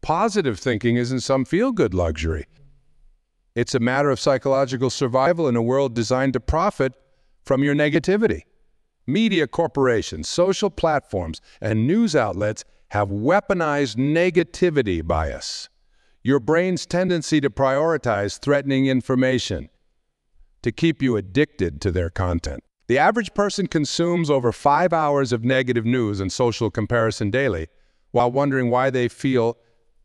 Positive thinking isn't some feel-good luxury. It's a matter of psychological survival in a world designed to profit from your negativity. Media corporations, social platforms, and news outlets have weaponized negativity bias. Your brain's tendency to prioritize threatening information, to keep you addicted to their content. The average person consumes over 5 hours of negative news and social comparison daily, while wondering why they feel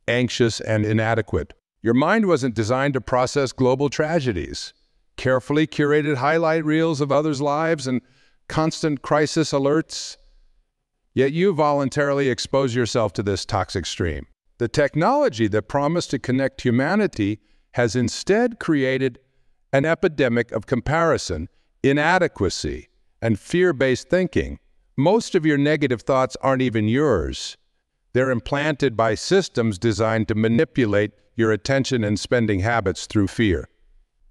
anxious and inadequate. Your mind wasn't designed to process global tragedies, carefully curated highlight reels of others' lives, and constant crisis alerts. Yet you voluntarily expose yourself to this toxic stream. The technology that promised to connect humanity has instead created an epidemic of comparison, inadequacy, and fear-based thinking. Most of your negative thoughts aren't even yours. They're implanted by systems designed to manipulate your attention and spending habits through fear.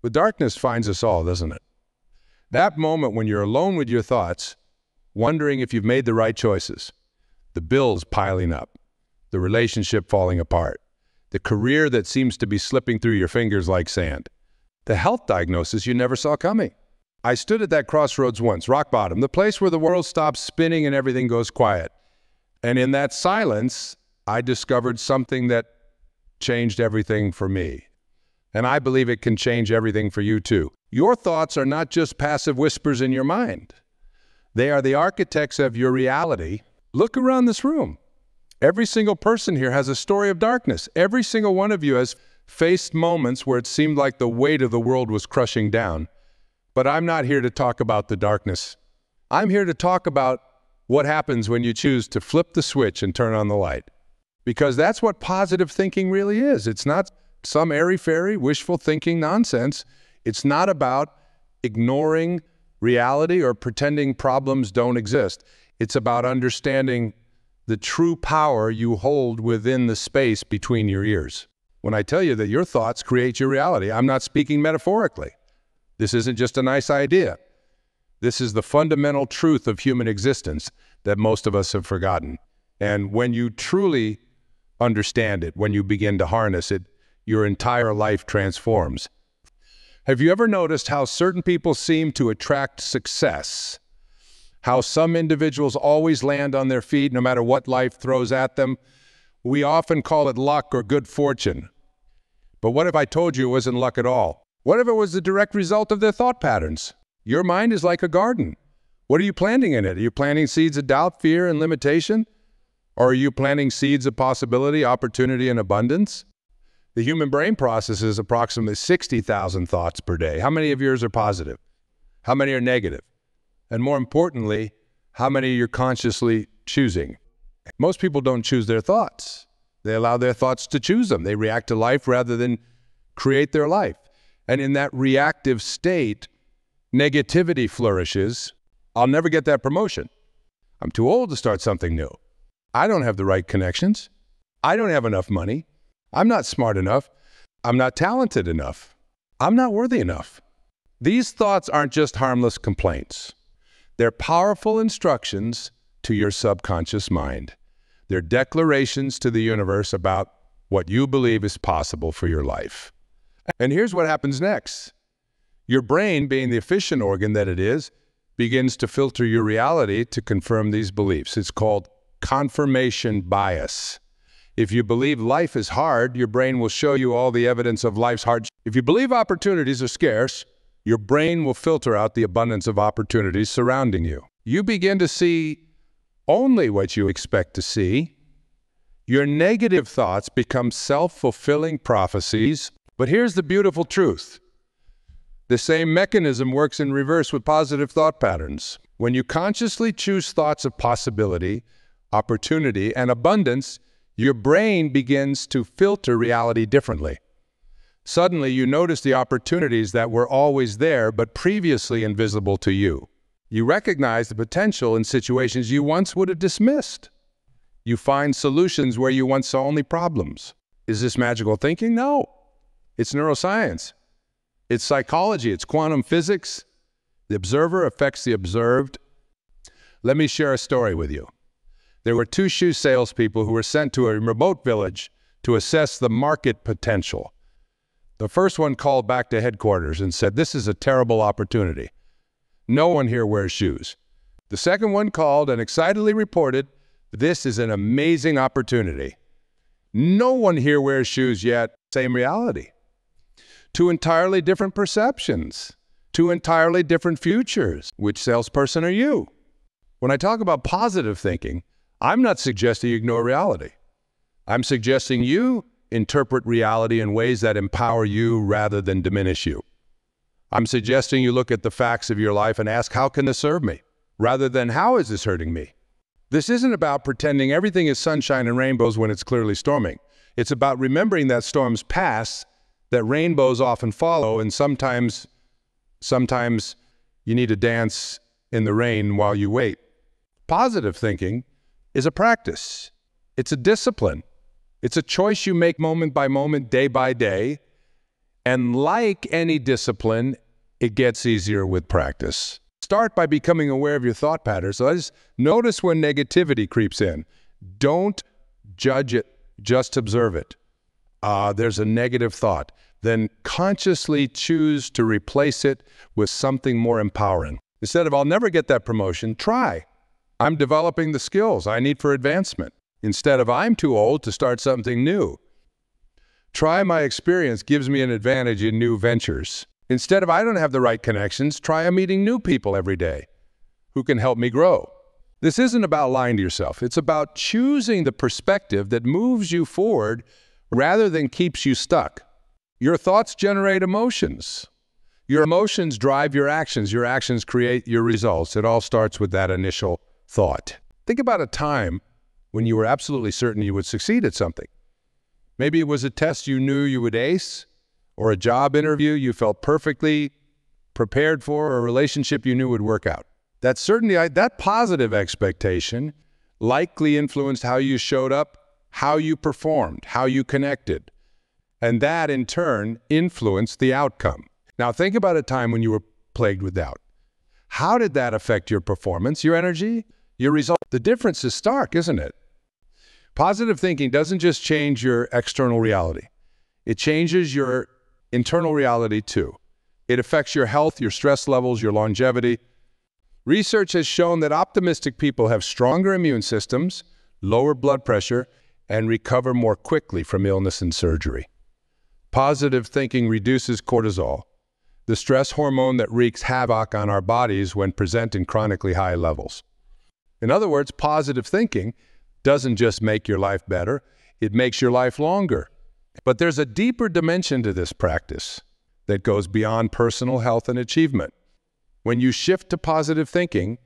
The darkness finds us all, doesn't it? That moment when you're alone with your thoughts, wondering if you've made the right choices, the bills piling up, the relationship falling apart, the career that seems to be slipping through your fingers like sand, the health diagnosis you never saw coming. I stood at that crossroads once, rock bottom, the place where the world stops spinning and everything goes quiet. And in that silence, I discovered something that changed everything for me. And I believe it can change everything for you too. Your thoughts are not just passive whispers in your mind. They are the architects of your reality. Look around this room. Every single person here has a story of darkness. Every single one of you has faced moments where it seemed like the weight of the world was crushing down. But I'm not here to talk about the darkness. I'm here to talk about what happens when you choose to flip the switch and turn on the light. Because that's what positive thinking really is. It's not some airy-fairy, wishful thinking nonsense. It's not about ignoring reality or pretending problems don't exist. It's about understanding the true power you hold within the space between your ears. When I tell you that your thoughts create your reality, I'm not speaking metaphorically. This isn't just a nice idea. This is the fundamental truth of human existence that most of us have forgotten. And when you truly understand it, when you begin to harness it, your entire life transforms. Have you ever noticed how certain people seem to attract success? How some individuals always land on their feet no matter what life throws at them? We often call it luck or good fortune. But what if I told you it wasn't luck at all? What if it was the direct result of their thought patterns? Your mind is like a garden. What are you planting in it? Are you planting seeds of doubt, fear, and limitation? Or are you planting seeds of possibility, opportunity, and abundance? The human brain processes approximately 60,000 thoughts per day. How many of yours are positive? How many are negative? And more importantly, how many you're consciously choosing? Most people don't choose their thoughts. They allow their thoughts to choose them. They react to life rather than create their life. And in that reactive state, negativity flourishes. I'll never get that promotion. I'm too old to start something new. I don't have the right connections. I don't have enough money. I'm not smart enough. I'm not talented enough. I'm not worthy enough. These thoughts aren't just harmless complaints. They're powerful instructions to your subconscious mind. They're declarations to the universe about what you believe is possible for your life. And here's what happens next. Your brain, being the efficient organ that it is, begins to filter your reality to confirm these beliefs. It's called confirmation bias. If you believe life is hard, your brain will show you all the evidence of life's hardship. If you believe opportunities are scarce, your brain will filter out the abundance of opportunities surrounding you. You begin to see only what you expect to see. Your negative thoughts become self-fulfilling prophecies. But here's the beautiful truth. The same mechanism works in reverse with positive thought patterns. When you consciously choose thoughts of possibility, opportunity, and abundance, your brain begins to filter reality differently. Suddenly, you notice the opportunities that were always there but previously invisible to you. You recognize the potential in situations you once would have dismissed. You find solutions where you once saw only problems. Is this magical thinking? No. It's neuroscience. It's psychology. It's quantum physics. The observer affects the observed. Let me share a story with you. There were two shoe salespeople who were sent to a remote village to assess the market potential. The first one called back to headquarters and said, "This is a terrible opportunity. No one here wears shoes." The second one called and excitedly reported, "This is an amazing opportunity. No one here wears shoes yet." Same reality. Two entirely different perceptions, two entirely different futures. Which salesperson are you? When I talk about positive thinking, I'm not suggesting you ignore reality. I'm suggesting you interpret reality in ways that empower you rather than diminish you. I'm suggesting you look at the facts of your life and ask, how can this serve me? Rather than, how is this hurting me? This isn't about pretending everything is sunshine and rainbows when it's clearly storming. It's about remembering that storms pass, that rainbows often follow, and sometimes you need to dance in the rain while you wait. Positive thinking is a practice. It's a discipline. It's a choice you make moment by moment, day by day. And like any discipline, it gets easier with practice. Start by becoming aware of your thought patterns. So just notice when negativity creeps in. Don't judge it, just observe it. There's a negative thought. Then consciously choose to replace it with something more empowering. Instead of, "I'll never get that promotion," try, "I'm developing the skills I need for advancement." Instead of, "I'm too old to start something new." Try, "My experience gives me an advantage in new ventures." Instead of, "I don't have the right connections," try meeting new people every day who can help me grow. This isn't about lying to yourself. It's about choosing the perspective that moves you forward rather than keeps you stuck. Your thoughts generate emotions. Your emotions drive your actions. Your actions create your results. It all starts with that initial thought. Think about a time when you were absolutely certain you would succeed at something. Maybe it was a test you knew you would ace, or a job interview you felt perfectly prepared for, or a relationship you knew would work out. That certainty, that positive expectation likely influenced how you showed up, how you performed, how you connected. And that, in turn, influenced the outcome. Now think about a time when you were plagued with doubt. How did that affect your performance, your energy, your result? The difference is stark, isn't it? Positive thinking doesn't just change your external reality. It changes your internal reality too. It affects your health, your stress levels, your longevity. Research has shown that optimistic people have stronger immune systems, lower blood pressure, and recover more quickly from illness and surgery. Positive thinking reduces cortisol, the stress hormone that wreaks havoc on our bodies when present in chronically high levels. In other words, positive thinking doesn't just make your life better, it makes your life longer. But there's a deeper dimension to this practice that goes beyond personal health and achievement. When you shift to positive thinking,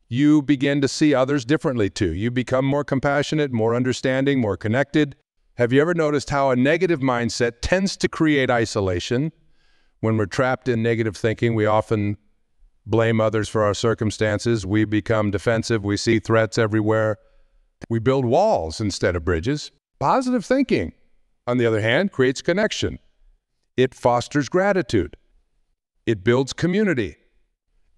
you begin to see others differently too. You become more compassionate, more understanding, more connected. Have you ever noticed how a negative mindset tends to create isolation? When we're trapped in negative thinking, we often blame others for our circumstances. We become defensive. We see threats everywhere. We build walls instead of bridges. Positive thinking, on the other hand, creates connection. It fosters gratitude. It builds community.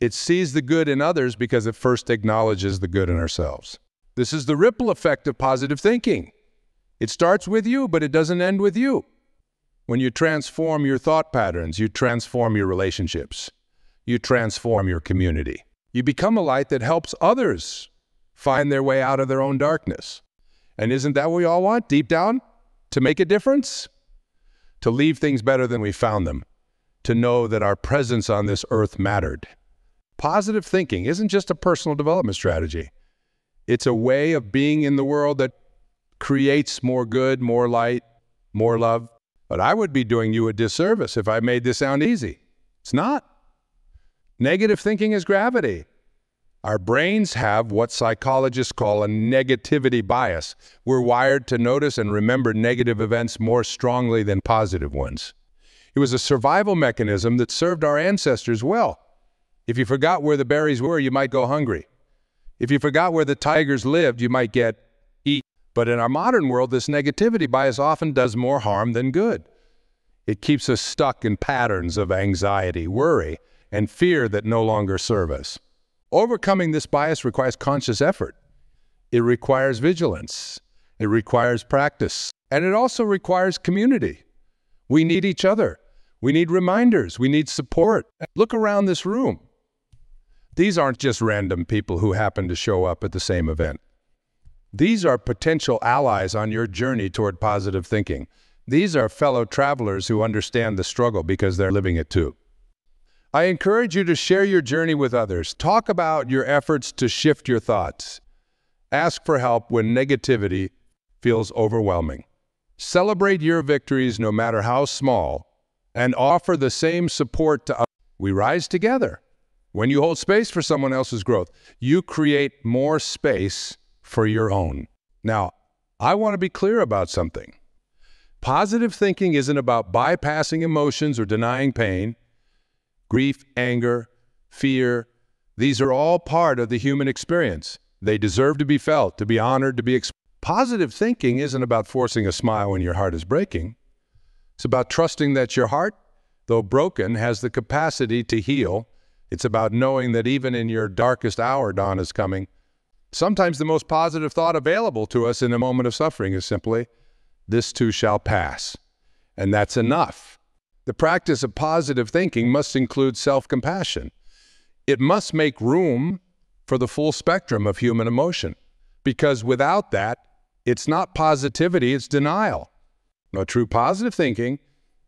It sees the good in others because it first acknowledges the good in ourselves. This is the ripple effect of positive thinking. It starts with you, but it doesn't end with you. When you transform your thought patterns, you transform your relationships. You transform your community. You become a light that helps others find their way out of their own darkness. And isn't that what we all want, deep down? To make a difference? To leave things better than we found them. To know that our presence on this earth mattered. Positive thinking isn't just a personal development strategy. It's a way of being in the world that creates more good, more light, more love. But I would be doing you a disservice if I made this sound easy. It's not. Negative thinking is gravity. Our brains have what psychologists call a negativity bias. We're wired to notice and remember negative events more strongly than positive ones. It was a survival mechanism that served our ancestors well. If you forgot where the berries were, you might go hungry. If you forgot where the tigers lived, you might get eaten. But in our modern world, this negativity bias often does more harm than good. It keeps us stuck in patterns of anxiety, worry, and fear that no longer serve us. Overcoming this bias requires conscious effort. It requires vigilance. It requires practice. And it also requires community. We need each other. We need reminders. We need support. Look around this room. These aren't just random people who happen to show up at the same event. These are potential allies on your journey toward positive thinking. These are fellow travelers who understand the struggle because they're living it too. I encourage you to share your journey with others. Talk about your efforts to shift your thoughts. Ask for help when negativity feels overwhelming. Celebrate your victories no matter how small, and offer the same support to others. We rise together. When you hold space for someone else's growth, you create more space for your own. Now, I want to be clear about something. Positive thinking isn't about bypassing emotions or denying pain. Grief, anger, fear, these are all part of the human experience. They deserve to be felt, to be honored, to be expressed. Positive thinking isn't about forcing a smile when your heart is breaking. It's about trusting that your heart, though broken, has the capacity to heal. It's about knowing that even in your darkest hour, dawn is coming. Sometimes the most positive thought available to us in a moment of suffering is simply, "This too shall pass." And that's enough. The practice of positive thinking must include self-compassion. It must make room for the full spectrum of human emotion, because without that, it's not positivity, it's denial. No, true positive thinking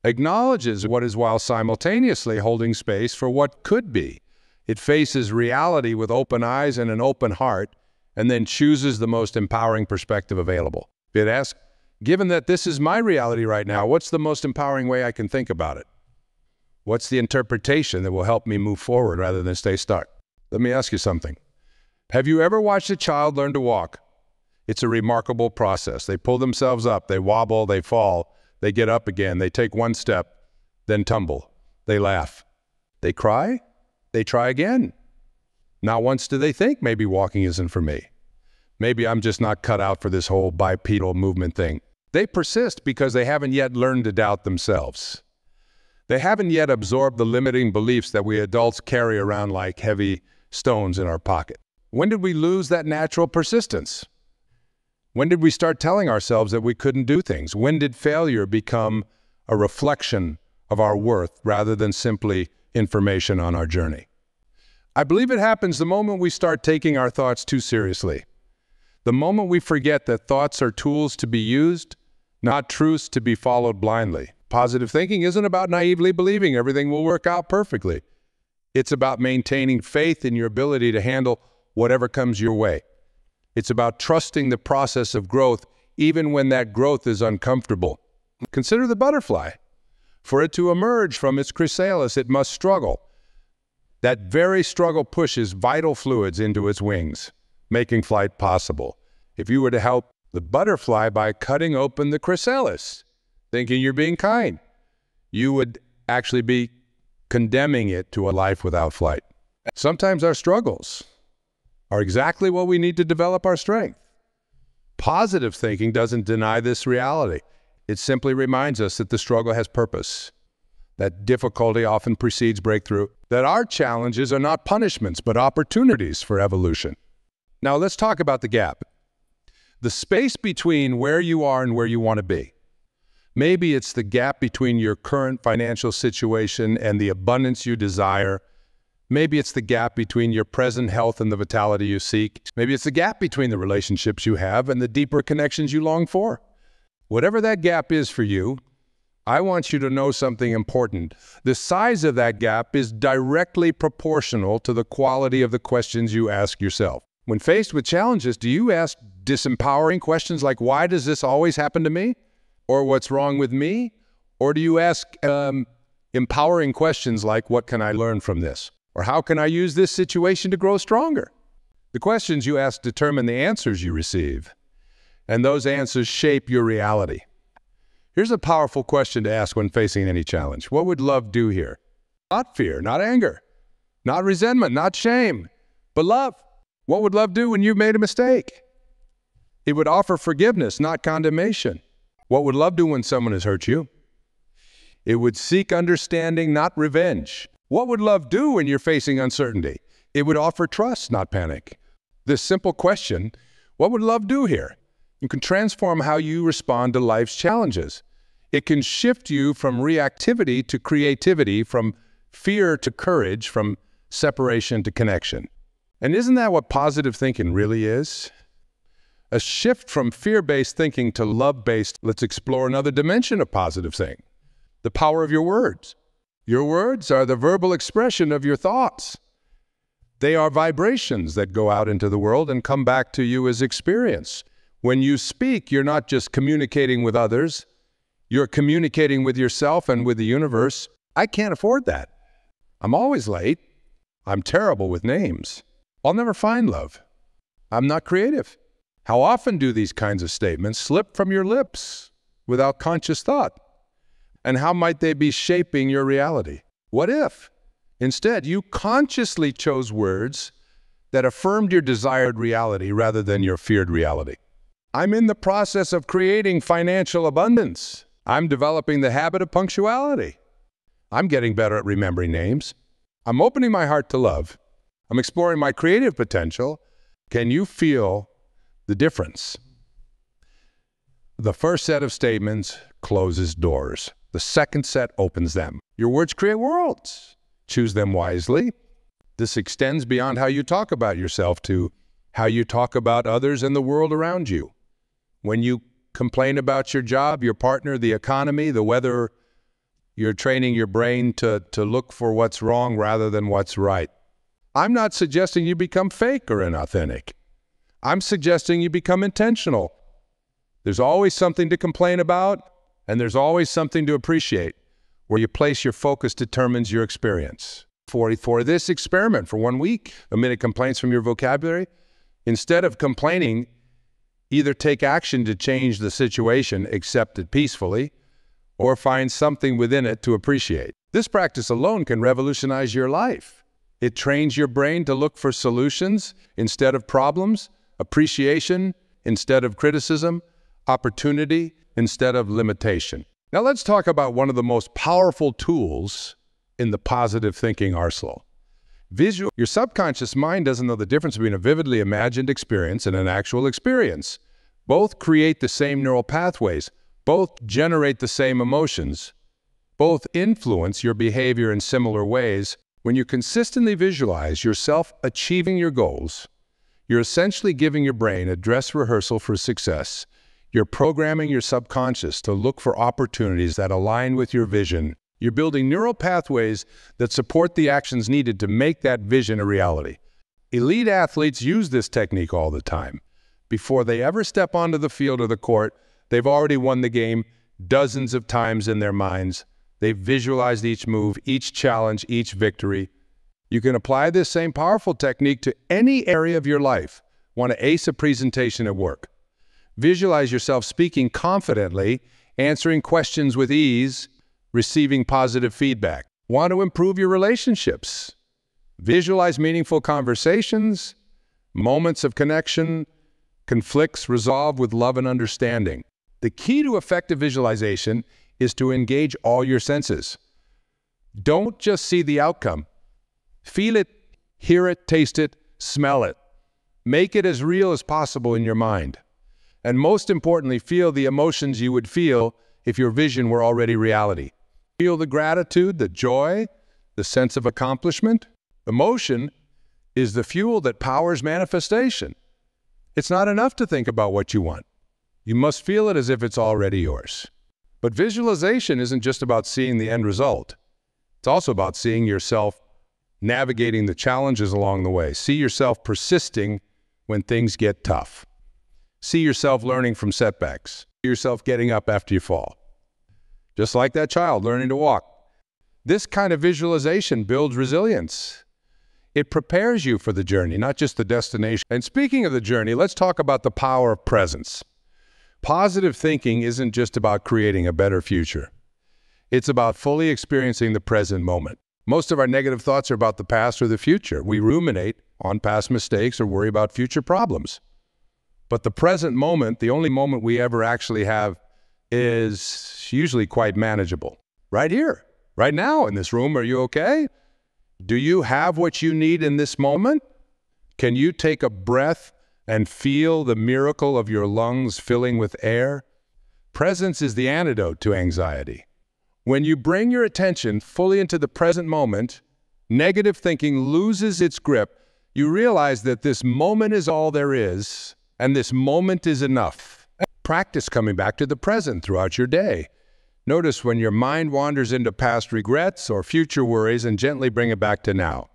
acknowledges what is while simultaneously holding space for what could be. It faces reality with open eyes and an open heart, and then chooses the most empowering perspective available. It asks, given that this is my reality right now, what's the most empowering way I can think about it? What's the interpretation that will help me move forward rather than stay stuck? Let me ask you something. Have you ever watched a child learn to walk? It's a remarkable process. They pull themselves up, they wobble, they fall, they get up again, they take one step, then tumble, they laugh. They cry, they try again. Not once do they think maybe walking isn't for me. Maybe I'm just not cut out for this whole bipedal movement thing. They persist because they haven't yet learned to doubt themselves. They haven't yet absorbed the limiting beliefs that we adults carry around like heavy stones in our pocket. When did we lose that natural persistence? When did we start telling ourselves that we couldn't do things? When did failure become a reflection of our worth rather than simply information on our journey? I believe it happens the moment we start taking our thoughts too seriously. The moment we forget that thoughts are tools to be used, not truths to be followed blindly. Positive thinking isn't about naively believing everything will work out perfectly. It's about maintaining faith in your ability to handle whatever comes your way. It's about trusting the process of growth, even when that growth is uncomfortable. Consider the butterfly. For it to emerge from its chrysalis, it must struggle. That very struggle pushes vital fluids into its wings, making flight possible. If you were to help the butterfly by cutting open the chrysalis, thinking you're being kind, you would actually be condemning it to a life without flight. Sometimes our struggles are exactly what we need to develop our strength. Positive thinking doesn't deny this reality. It simply reminds us that the struggle has purpose, that difficulty often precedes breakthrough, that our challenges are not punishments, but opportunities for evolution. Now let's talk about the gap. The space between where you are and where you want to be. Maybe it's the gap between your current financial situation and the abundance you desire. Maybe it's the gap between your present health and the vitality you seek. Maybe it's the gap between the relationships you have and the deeper connections you long for. Whatever that gap is for you, I want you to know something important. The size of that gap is directly proportional to the quality of the questions you ask yourself. When faced with challenges, do you ask disempowering questions like, why does this always happen to me? Or what's wrong with me? Or do you ask empowering questions like, what can I learn from this? Or how can I use this situation to grow stronger? The questions you ask determine the answers you receive, and those answers shape your reality. Here's a powerful question to ask when facing any challenge. What would love do here? Not fear, not anger, not resentment, not shame, but love. What would love do when you made a mistake? It would offer forgiveness, not condemnation. What would love do when someone has hurt you? It would seek understanding, not revenge. What would love do when you're facing uncertainty? It would offer trust, not panic. This simple question, what would love do here? You can transform how you respond to life's challenges. It can shift you from reactivity to creativity, from fear to courage, from separation to connection. And isn't that what positive thinking really is? A shift from fear-based thinking to love-based. Let's explore another dimension of positive thinking. The power of your words. Your words are the verbal expression of your thoughts. They are vibrations that go out into the world and come back to you as experience. When you speak, you're not just communicating with others, you're communicating with yourself and with the universe. I can't afford that. I'm always late. I'm terrible with names. I'll never find love. I'm not creative. How often do these kinds of statements slip from your lips without conscious thought? And how might they be shaping your reality? What if, instead, you consciously chose words that affirmed your desired reality rather than your feared reality? I'm in the process of creating financial abundance. I'm developing the habit of punctuality. I'm getting better at remembering names. I'm opening my heart to love. I'm exploring my creative potential. Can you feel the difference? The first set of statements closes doors. The second set opens them. Your words create worlds. Choose them wisely. This extends beyond how you talk about yourself to how you talk about others and the world around you. When you complain about your job, your partner, the economy, the weather, you're training your brain to look for what's wrong rather than what's right. I'm not suggesting you become fake or inauthentic. I'm suggesting you become intentional. There's always something to complain about, and there's always something to appreciate. Where you place your focus determines your experience. For this experiment, for 1 week, omit complaints from your vocabulary. Instead of complaining, either take action to change the situation, accept it peacefully, or find something within it to appreciate. This practice alone can revolutionize your life. It trains your brain to look for solutions instead of problems, appreciation instead of criticism, opportunity instead of limitation. Now let's talk about one of the most powerful tools in the positive thinking arsenal. Visual. Your subconscious mind doesn't know the difference between a vividly imagined experience and an actual experience. Both create the same neural pathways. Both generate the same emotions. Both influence your behavior in similar ways. When you consistently visualize yourself achieving your goals, you're essentially giving your brain a dress rehearsal for success. You're programming your subconscious to look for opportunities that align with your vision. You're building neural pathways that support the actions needed to make that vision a reality. Elite athletes use this technique all the time. Before they ever step onto the field or the court, they've already won the game dozens of times in their minds. They've visualized each move, each challenge, each victory. You can apply this same powerful technique to any area of your life. Want to ace a presentation at work? Visualize yourself speaking confidently, answering questions with ease, receiving positive feedback. Want to improve your relationships? Visualize meaningful conversations, moments of connection, conflicts resolved with love and understanding. The key to effective visualization is to engage all your senses. Don't just see the outcome. Feel it, hear it, taste it, smell it. Make it as real as possible in your mind. And most importantly, feel the emotions you would feel if your vision were already reality. Feel the gratitude, the joy, the sense of accomplishment. Emotion is the fuel that powers manifestation. It's not enough to think about what you want. You must feel it as if it's already yours. But visualization isn't just about seeing the end result. It's also about seeing yourself navigating the challenges along the way. See yourself persisting when things get tough. See yourself learning from setbacks. See yourself getting up after you fall. Just like that child learning to walk. This kind of visualization builds resilience. It prepares you for the journey, not just the destination. And speaking of the journey, let's talk about the power of presence. Positive thinking isn't just about creating a better future. It's about fully experiencing the present moment. Most of our negative thoughts are about the past or the future. We ruminate on past mistakes or worry about future problems. But the present moment, the only moment we ever actually have, is usually quite manageable. Right here, right now in this room, are you okay? Do you have what you need in this moment? Can you take a breath and feel the miracle of your lungs filling with air? Presence is the antidote to anxiety. When you bring your attention fully into the present moment, negative thinking loses its grip. You realize that this moment is all there is, and this moment is enough. Practice coming back to the present throughout your day. Notice when your mind wanders into past regrets or future worries and gently bring it back to now.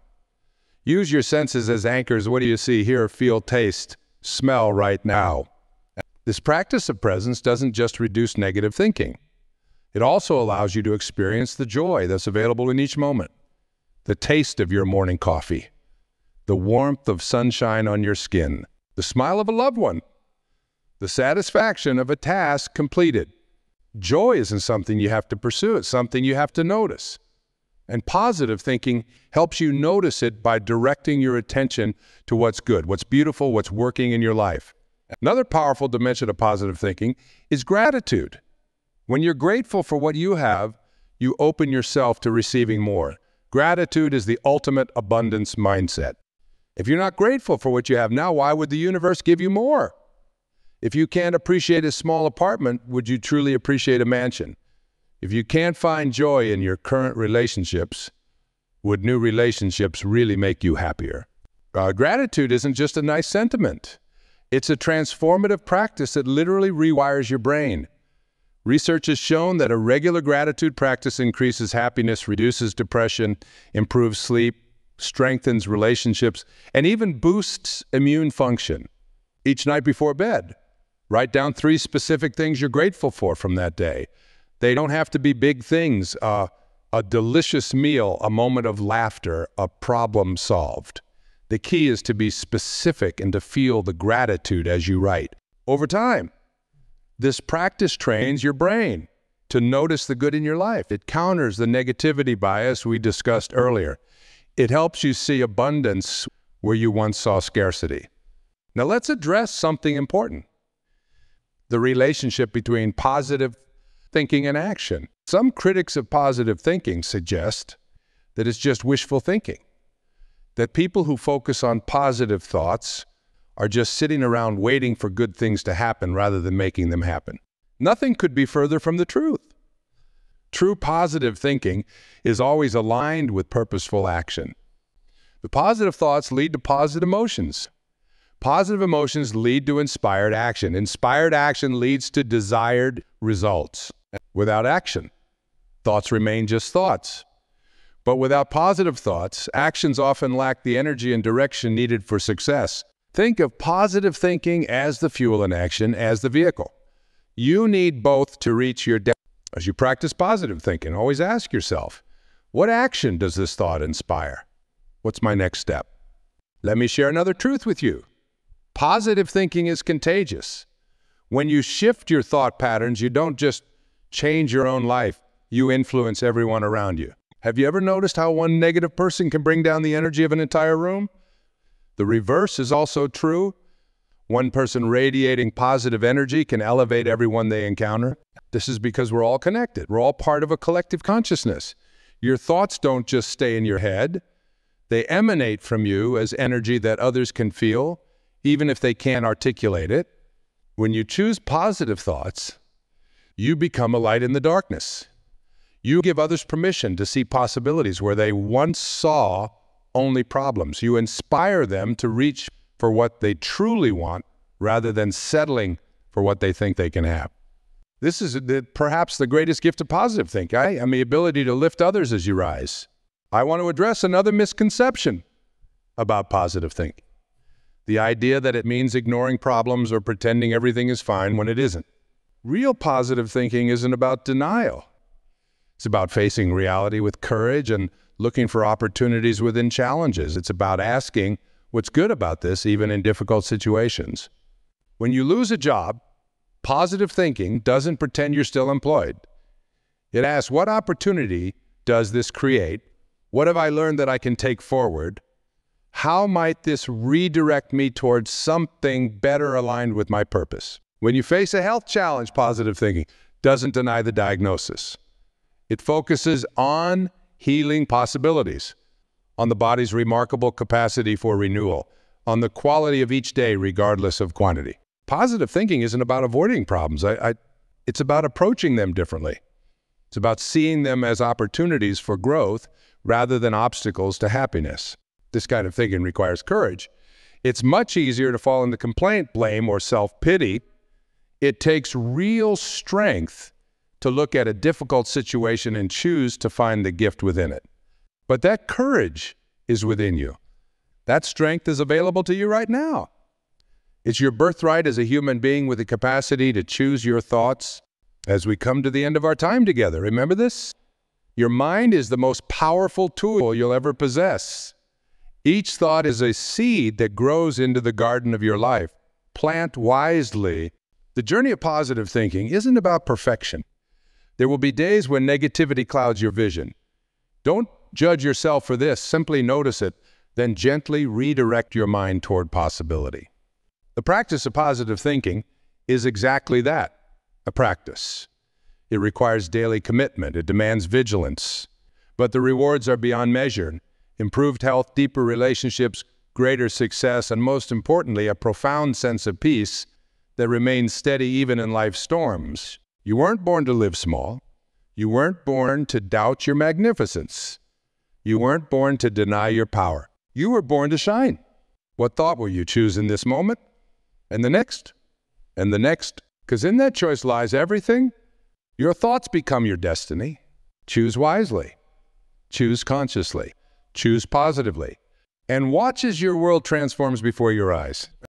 Use your senses as anchors. What do you see, hear, feel, taste, smell right now? This practice of presence doesn't just reduce negative thinking. It also allows you to experience the joy that's available in each moment. The taste of your morning coffee, the warmth of sunshine on your skin, the smile of a loved one, the satisfaction of a task completed. Joy isn't something you have to pursue, it's something you have to notice. And positive thinking helps you notice it by directing your attention to what's good, what's beautiful, what's working in your life. Another powerful dimension of positive thinking is gratitude. When you're grateful for what you have, you open yourself to receiving more. Gratitude is the ultimate abundance mindset. If you're not grateful for what you have now, why would the universe give you more? If you can't appreciate a small apartment, would you truly appreciate a mansion? If you can't find joy in your current relationships, would new relationships really make you happier? Gratitude isn't just a nice sentiment. It's a transformative practice that literally rewires your brain. Research has shown that a regular gratitude practice increases happiness, reduces depression, improves sleep, strengthens relationships, and even boosts immune function. Each night before bed, write down 3 specific things you're grateful for from that day. They don't have to be big things, a delicious meal, a moment of laughter, a problem solved. The key is to be specific and to feel the gratitude as you write. Over time, this practice trains your brain to notice the good in your life. It counters the negativity bias we discussed earlier. It helps you see abundance where you once saw scarcity. Now let's address something important: the relationship between positive thinking and action. Some critics of positive thinking suggest that it's just wishful thinking, that people who focus on positive thoughts are just sitting around waiting for good things to happen rather than making them happen. Nothing could be further from the truth. True positive thinking is always aligned with purposeful action. The positive thoughts lead to positive emotions. Positive emotions lead to inspired action. Inspired action leads to desired results. Without action, thoughts remain just thoughts. But without positive thoughts, actions often lack the energy and direction needed for success. Think of positive thinking as the fuel and action as the vehicle. You need both to reach your destination. As you practice positive thinking, always ask yourself, what action does this thought inspire? What's my next step? Let me share another truth with you. Positive thinking is contagious. When you shift your thought patterns, you don't just change your own life, you influence everyone around you. Have you ever noticed how one negative person can bring down the energy of an entire room? The reverse is also true. One person radiating positive energy can elevate everyone they encounter. This is because we're all connected. We're all part of a collective consciousness. Your thoughts don't just stay in your head. They emanate from you as energy that others can feel, even if they can't articulate it. When you choose positive thoughts, you become a light in the darkness. You give others permission to see possibilities where they once saw only problems. You inspire them to reach for what they truly want rather than settling for what they think they can have. This is perhaps the greatest gift of positive thinking, and the ability to lift others as you rise. I want to address another misconception about positive thinking: the idea that it means ignoring problems or pretending everything is fine when it isn't. Real positive thinking isn't about denial. It's about facing reality with courage and looking for opportunities within challenges. It's about asking, what's good about this, even in difficult situations? When you lose a job, positive thinking doesn't pretend you're still employed. It asks, what opportunity does this create? What have I learned that I can take forward? How might this redirect me towards something better aligned with my purpose? When you face a health challenge, positive thinking doesn't deny the diagnosis. It focuses on healing possibilities, on the body's remarkable capacity for renewal, on the quality of each day regardless of quantity. Positive thinking isn't about avoiding problems. It's about approaching them differently. It's about seeing them as opportunities for growth rather than obstacles to happiness. This kind of thinking requires courage. It's much easier to fall into complaint, blame, or self-pity. It takes real strength to look at a difficult situation and choose to find the gift within it. But that courage is within you. That strength is available to you right now. It's your birthright as a human being with the capacity to choose your thoughts. As we come to the end of our time together, remember this? Your mind is the most powerful tool you'll ever possess. Each thought is a seed that grows into the garden of your life. Plant wisely. The journey of positive thinking isn't about perfection. There will be days when negativity clouds your vision. Don't judge yourself for this. Simply notice it, then gently redirect your mind toward possibility. The practice of positive thinking is exactly that, a practice. It requires daily commitment. It demands vigilance. But the rewards are beyond measure. Improved health, deeper relationships, greater success, and most importantly, a profound sense of peace that remains steady even in life's storms. You weren't born to live small. You weren't born to doubt your magnificence. You weren't born to deny your power. You were born to shine. What thought will you choose in this moment? And the next? And the next? Because in that choice lies everything. Your thoughts become your destiny. Choose wisely. Choose consciously. Choose positively. And watch as your world transforms before your eyes.